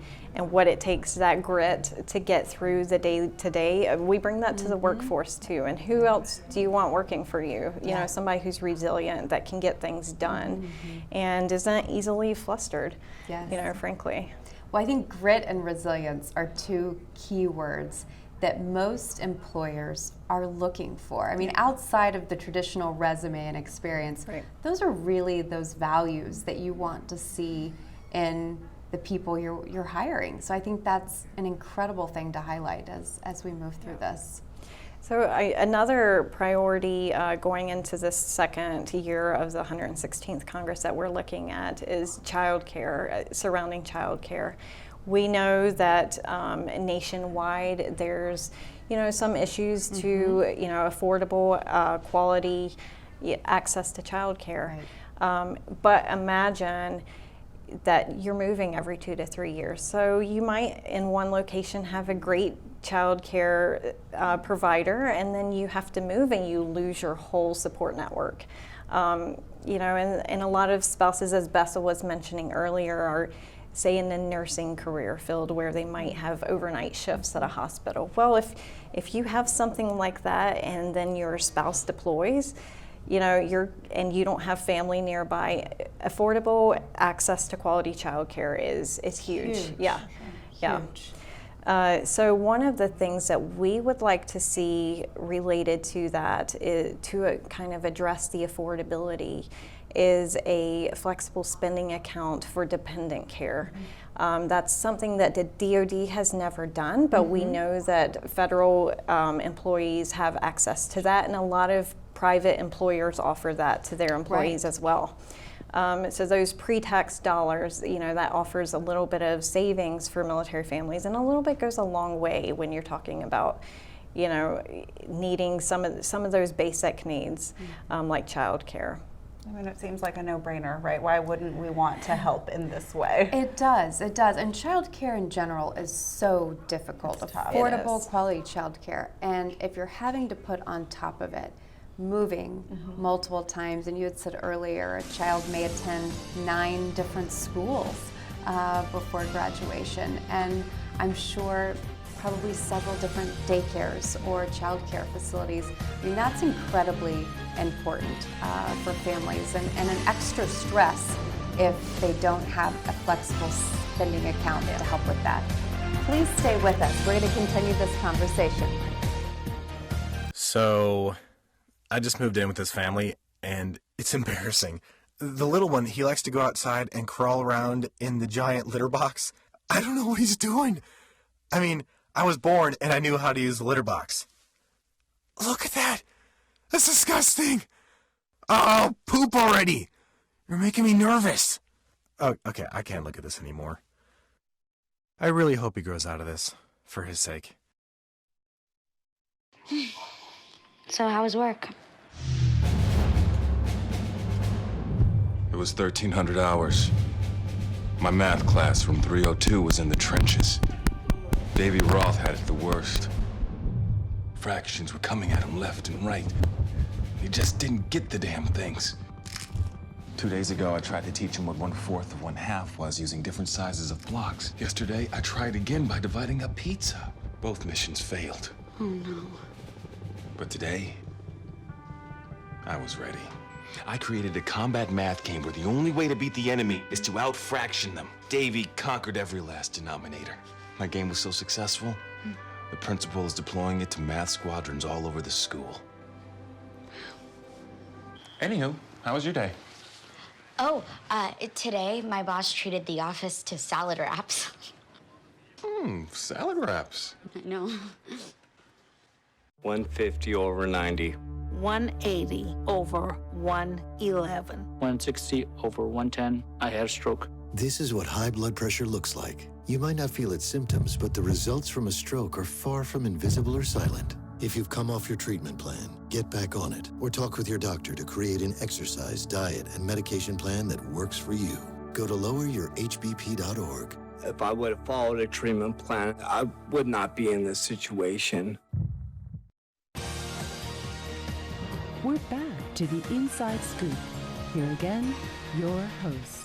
Speaker 4: what it takes, that grit to get through the day to day. We bring that to the workforce too. And who else do you want working for you? You know, somebody who's resilient, that can get things done and isn't easily flustered, you know, frankly.
Speaker 2: Well, I think grit and resilience are two key words that most employers are looking for. I mean, outside of the traditional resume and experience, those are really those values that you want to see in the people you're hiring. So I think that's an incredible thing to highlight as we move through this.
Speaker 4: So another priority going into this second year of the 116th Congress that we're looking at is childcare, surrounding childcare. We know that nationwide there's, you know, some issues to, you know, affordable, quality access to childcare. But imagine that you're moving every 2 to 3 years. So you might in one location have a great child care provider, and then you have to move and you lose your whole support network. You know, and a lot of spouses, as Besa was mentioning earlier, are say in the nursing career field where they might have overnight shifts at a hospital. Well, if you have something like that and then your spouse deploys, you know, you don't have family nearby, affordable access to quality childcare is huge. Yeah. So one of the things that we would like to see related to that is to kind of address the affordability is a flexible spending account for dependent care. That's something that the DoD has never done, but we know that federal employees have access to that, and a lot of private employers offer that to their employees as well. So those pre-tax dollars, you know, that offers a little bit of savings for military families, and a little bit goes a long way when you're talking about, you know, needing some of those basic needs like childcare.
Speaker 3: I mean, it seems like a no-brainer, right? Why wouldn't we want to help in this way?
Speaker 2: It does. And childcare in general is so difficult. Affordable, quality childcare. And if you're having to put on top of it moving multiple times, and you had said earlier, a child may attend 9 different schools before graduation, and I'm sure probably several different daycares or child care facilities. I mean, that's incredibly important for families, and an extra stress if they don't have a flexible spending account to help with that. Please stay with us. We're going to continue this conversation.
Speaker 15: So, I just moved in with this family, and it's embarrassing. The little one, he likes to go outside and crawl around in the giant litter box. I don't know what he's doing. I mean, I was born and I knew how to use the litter box. Look at that! That's disgusting! Oh, poop already! You're making me nervous. Oh, okay, I can't look at this anymore. I really hope he grows out of this, for his sake.
Speaker 5: So how was work?
Speaker 9: It was 1,300 hours. My math class from 302 was in the trenches. Davy Roth had it the worst. Fractions were coming at him left and right. He just didn't get the damn things. 2 days ago, I tried to teach him what 1/4 of 1/2 was using different sizes of blocks. Yesterday, I tried again by dividing up pizza. Both missions failed.
Speaker 5: Oh no.
Speaker 9: But today, I was ready. I created a combat math game where the only way to beat the enemy is to out-fraction them. Davy conquered every last denominator. My game was so successful, the principal is deploying it to math squadrons all over the school. Anywho, how was your day?
Speaker 5: Oh, today my boss treated the office to salad wraps.
Speaker 9: Salad wraps.
Speaker 5: I know.
Speaker 16: 150 over 90.
Speaker 17: 180 over 111.
Speaker 18: 160 over 110. I had a stroke.
Speaker 19: This is what high blood pressure looks like. You might not feel its symptoms, but the results from a stroke are far from invisible or silent. If you've come off your treatment plan, get back on it or talk with your doctor to create an exercise, diet, and medication plan that works for you. Go to loweryourhbp.org.
Speaker 16: If I would have followed a treatment plan, I would not be in this situation.
Speaker 1: We're back to the Inside Scoop. Here again, your host.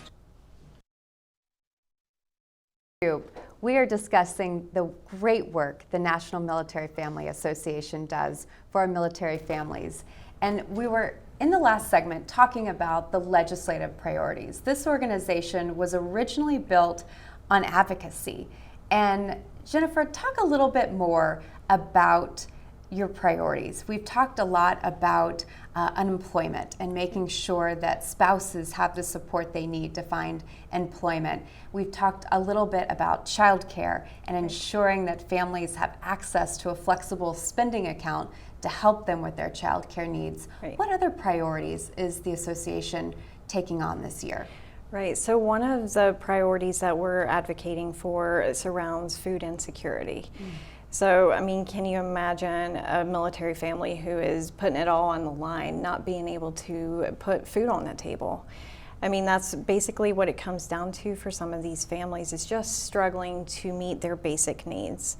Speaker 2: We are discussing the great work the National Military Family Association does for our military families. And we were in the last segment talking about the legislative priorities. This organization was originally built on advocacy. And Jennifer, talk a little bit more about your priorities. We've talked a lot about unemployment and making sure that spouses have the support they need to find employment. We've talked a little bit about childcare and ensuring that families have access to a flexible spending account to help them with their childcare needs. Right. What other priorities is the association taking on this year?
Speaker 4: Right, so one of the priorities that we're advocating for surrounds food insecurity. So, I mean, can you imagine a military family who is putting it all on the line, not being able to put food on the table? I mean, that's basically what it comes down to for some of these families, is just struggling to meet their basic needs.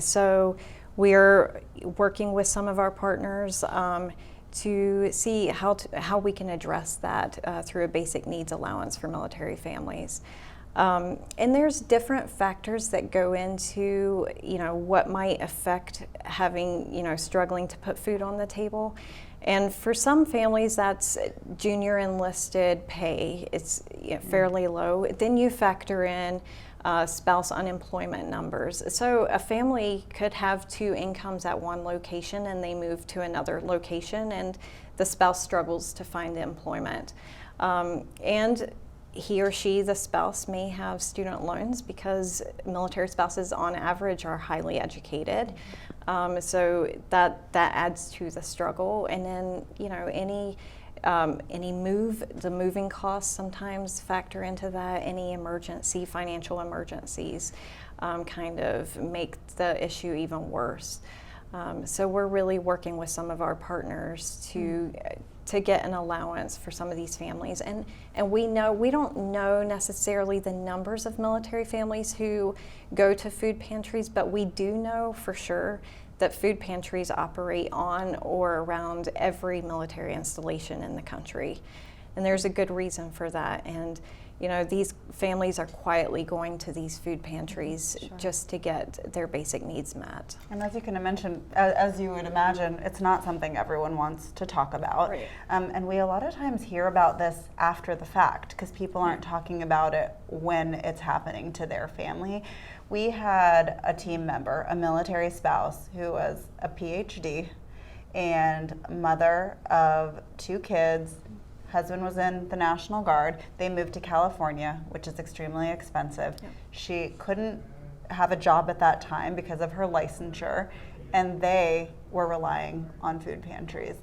Speaker 4: So we're working with some of our partners to see how we can address that through a basic needs allowance for military families. And there's different factors that go into, what might affect having, struggling to put food on the table. And for some families, that's junior enlisted pay. It's fairly low. Then you factor in spouse unemployment numbers. So a family could have two incomes at one location and they move to another location and the spouse struggles to find employment. And he or she, the spouse, may have student loans because military spouses on average are highly educated. So that adds to the struggle. And then, the moving costs sometimes factor into that. Any financial emergencies kind of make the issue even worse. So we're really working with some of our partners to get an allowance for some of these families. And we don't know necessarily the numbers of military families who go to food pantries, but we do know for sure that food pantries operate on or around every military installation in the country. And there's a good reason for that. And these families are quietly going to these food pantries just to get their basic needs met.
Speaker 3: And as you would imagine, it's not something everyone wants to talk about. Right. And we a lot of times hear about this after the fact because people aren't talking about it when it's happening to their family. We had a team member, a military spouse, who was a PhD and mother of 2 kids. Husband was in the National Guard. They moved to California, which is extremely expensive. Yep. She couldn't have a job at that time because of her licensure, and they were relying on food pantries.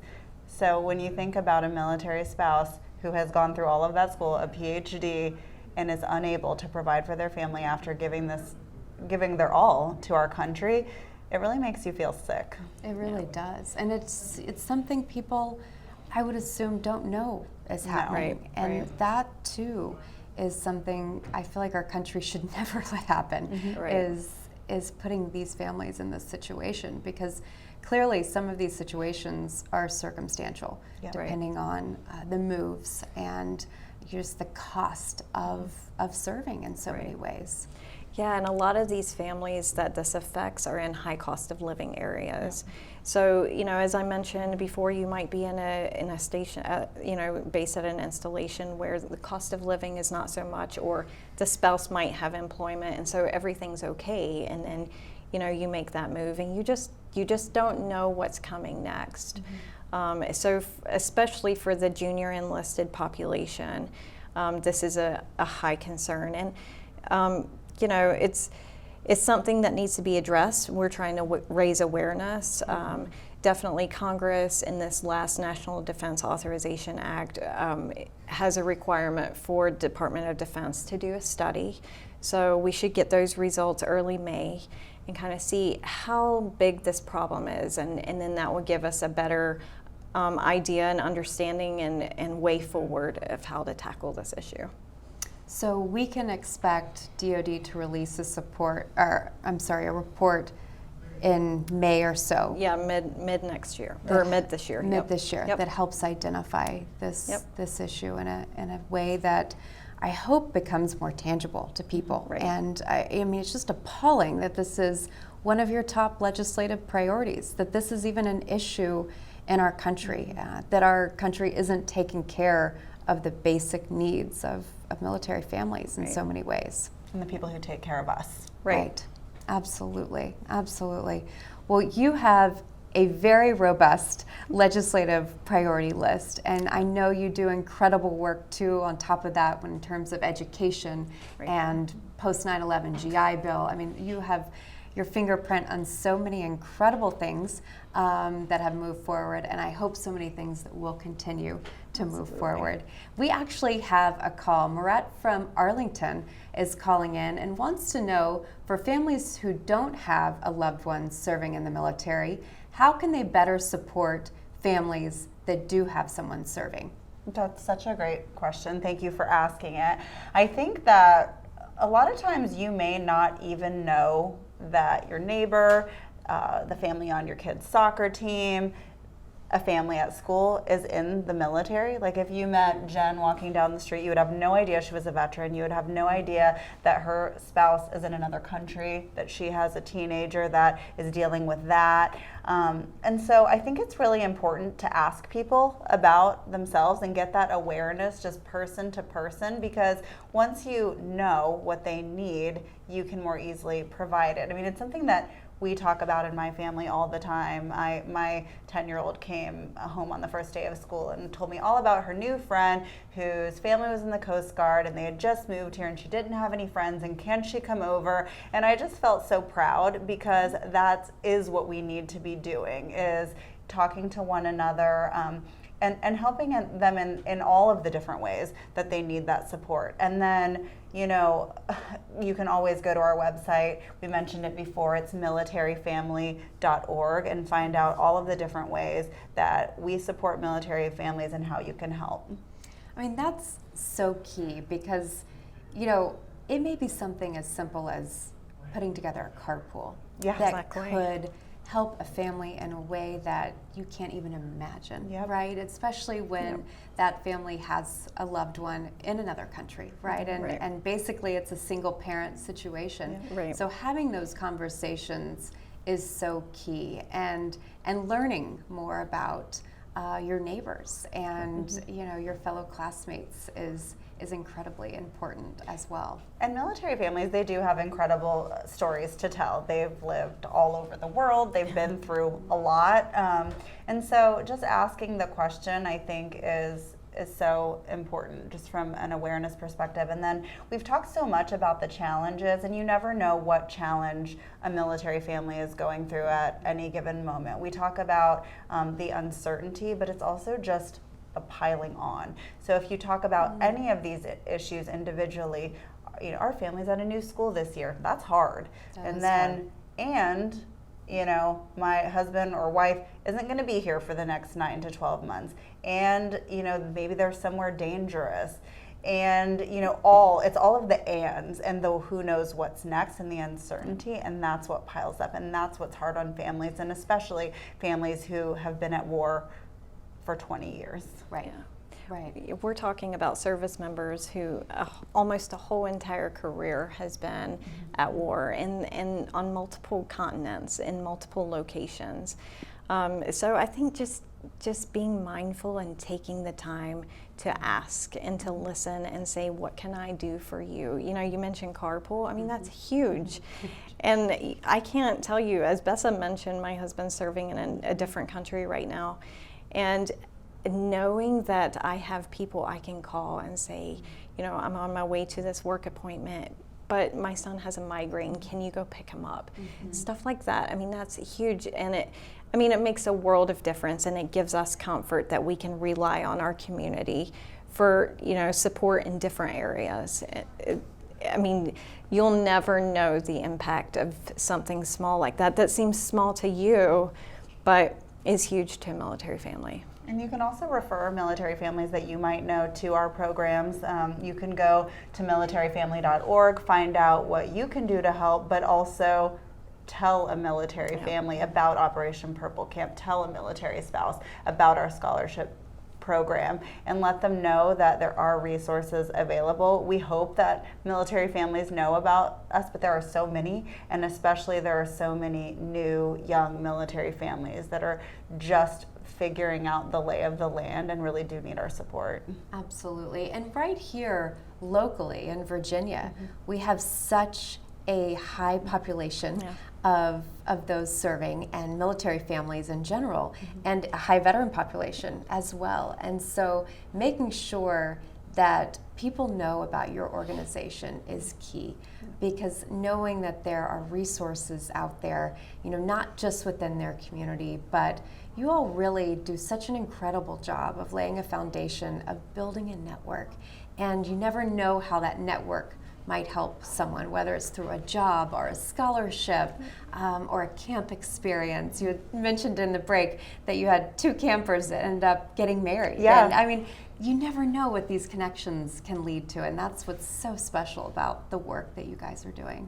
Speaker 3: So when you think about a military spouse who has gone through all of that school, a PhD, and is unable to provide for their family after giving their all to our country, it really makes you feel sick.
Speaker 2: It really does. And it's something people, I would assume, don't know is happening. And that too is something I feel like our country should never let happen, is putting these families in this situation, because clearly some of these situations are circumstantial, depending on the moves and just the cost of serving in so many ways.
Speaker 4: Yeah, and a lot of these families that this affects are in high cost of living areas. So, you know, as I mentioned before, you might be in a station, you know, based at an installation where the cost of living is not so much, or the spouse might have employment, and so everything's okay. And then, you know, you make that move, and you just don't know what's coming next. So, especially for the junior enlisted population, this is a high concern, and you know, it's something that needs to be addressed. We're trying to raise awareness. Definitely Congress in this last National Defense Authorization Act has a requirement for Department of Defense to do a study. So we should get those results early May and kind of see how big this problem is, and then that will give us a better idea and understanding and way forward of how to tackle this issue.
Speaker 2: So we can expect DoD to release a report in May or so.
Speaker 4: Yeah, mid next year, or mid this year.
Speaker 2: Mid this year, that helps identify this issue in a way that I hope becomes more tangible to people.
Speaker 4: Right.
Speaker 2: And I mean, it's just appalling that this is one of your top legislative priorities, that this is even an issue in our country, that our country isn't taking care of the basic needs of military families in so many ways.
Speaker 3: And the people who take care of us.
Speaker 2: Right. Absolutely. Absolutely. Well, you have a very robust legislative priority list, and I know you do incredible work too on top of that in terms of education and post 9/11 GI Bill. I mean, you have your fingerprint on so many incredible things that have moved forward, and I hope so many things that will continue to move forward. We actually have a call. Murat from Arlington is calling in and wants to know, for families who don't have a loved one serving in the military, how can they better support families that do have someone serving?
Speaker 3: That's such a great question. Thank you for asking it. I think that a lot of times you may not even know that your neighbor, the family on your kid's soccer team, a family at school is in the military. Like if you met Jen walking down the street, you would have no idea she was a veteran. You would have no idea that her spouse is in another country, that she has a teenager that is dealing with that. And so I think it's really important to ask people about themselves and get that awareness just person to person, because once you know what they need, you can more easily provide it. I mean, it's something that we talk about in my family all the time. My 10-year-old came home on the first day of school and told me all about her new friend whose family was in the Coast Guard and they had just moved here and she didn't have any friends, and can she come over? And I just felt so proud, because that is what we need to be doing, is talking to one another and helping them in all of the different ways that they need that support. And then, you know, you can always go to our website. We mentioned it before. It's militaryfamily.org, and find out all of the different ways that we support military families and how you can help.
Speaker 2: I mean, that's so key, because, you know, it may be something as simple as putting together a carpool that could help a family in a way that you can't even imagine, right? Especially when that family has a loved one in another country, right? And basically it's a single parent situation. So having those conversations is so key, and learning more about your neighbors and you know, your fellow classmates is incredibly important as well.
Speaker 3: And military families, they do have incredible stories to tell. They've lived all over the world. They've been through a lot. And so just asking the question, I think, is so important, just from an awareness perspective. And then we've talked so much about the challenges, and you never know what challenge a military family is going through at any given moment. We talk about the uncertainty, but it's also just a piling on. So if you talk about any of these issues individually, you know, our family's at a new school this year. That's hard. And you know, my husband or wife isn't going to be here for the next 9 to 12 months. And, you know, maybe they're somewhere dangerous. And, you know, it's all of the ands and the who knows what's next and the uncertainty. And that's what piles up. And that's what's hard on families, and especially families who have been at war for 20 years.
Speaker 2: Right. Right.
Speaker 4: We're talking about service members who almost a whole entire career has been at war and on multiple continents, in multiple locations. So I think just being mindful and taking the time to ask and to listen and say, what can I do for you? You know, you mentioned carpool. I mean, that's huge. And I can't tell you, as Besa mentioned, my husband's serving in a different country right now. And knowing that I have people I can call and say, you know, I'm on my way to this work appointment, but my son has a migraine, can you go pick him up? Stuff like that. I mean, that's huge. And it makes a world of difference, and it gives us comfort that we can rely on our community for, you know, support in different areas. I mean, you'll never know the impact of something small like that. That seems small to you, but is huge to a military family.
Speaker 3: And you can also refer military families that you might know to our programs. You can go to militaryfamily.org, find out what you can do to help, but also tell a military family about Operation Purple Camp, tell a military spouse about our scholarship program, and let them know that there are resources available. We hope that military families know about us, but there are so many, and especially there are so many new young military families that are just figuring out the lay of the land and really do need our support.
Speaker 2: Absolutely. And right here locally in Virginia, we have such a high population of those serving and military families in general, and a high veteran population as well. And so making sure that people know about your organization is key, because knowing that there are resources out there, you know, not just within their community, but you all really do such an incredible job of laying a foundation, of building a network, and you never know how that network might help someone, whether it's through a job or a scholarship or a camp experience. You had mentioned in the break that you had 2 campers that ended up getting married.
Speaker 3: Yeah.
Speaker 2: And I mean, you never know what these connections can lead to, and that's what's so special about the work that you guys are doing.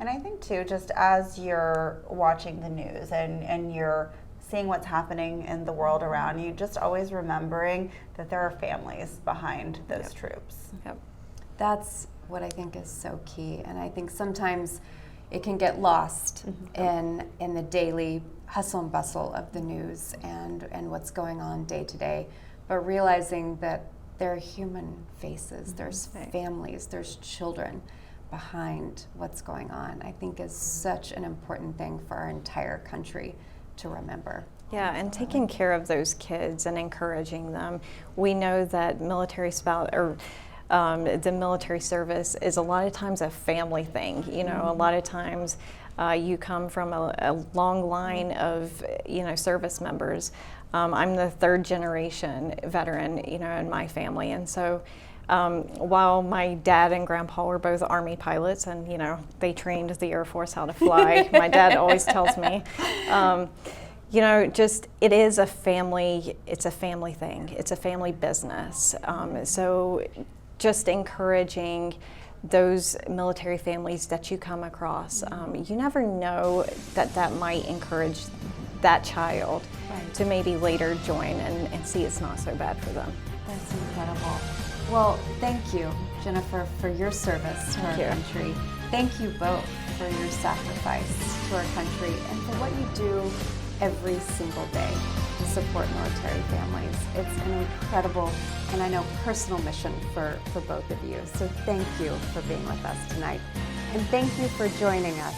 Speaker 3: And I think too, just as you're watching the news and you're seeing what's happening in the world around you, just always remembering that there are families behind those troops.
Speaker 2: That's what I think is so key, and I think sometimes it can get lost in the daily hustle and bustle of the news and what's going on day to day, but realizing that there are human faces, there's families, there's children behind what's going on, I think is such an important thing for our entire country to remember.
Speaker 4: Yeah, and taking care of those kids and encouraging them. We know that military spouse or the military service is a lot of times a family thing. You know, a lot of times you come from a long line of, you know, service members. I'm the 3rd generation veteran, you know, in my family, and so while my dad and grandpa were both Army pilots, and you know, they trained the Air Force how to fly. My dad always tells me. You know, just it is a family. It's a family thing. It's a family business. So just encouraging those military families that you come across. You never know that might encourage that child to maybe later join and see it's not so bad for them.
Speaker 2: That's incredible. Well, thank you, Jennifer, for your service to our country. Thank you both for your sacrifice to our country and for what you do every single day to support military families. It's an incredible and I know personal mission for both of you. So thank you for being with us tonight. And thank you for joining us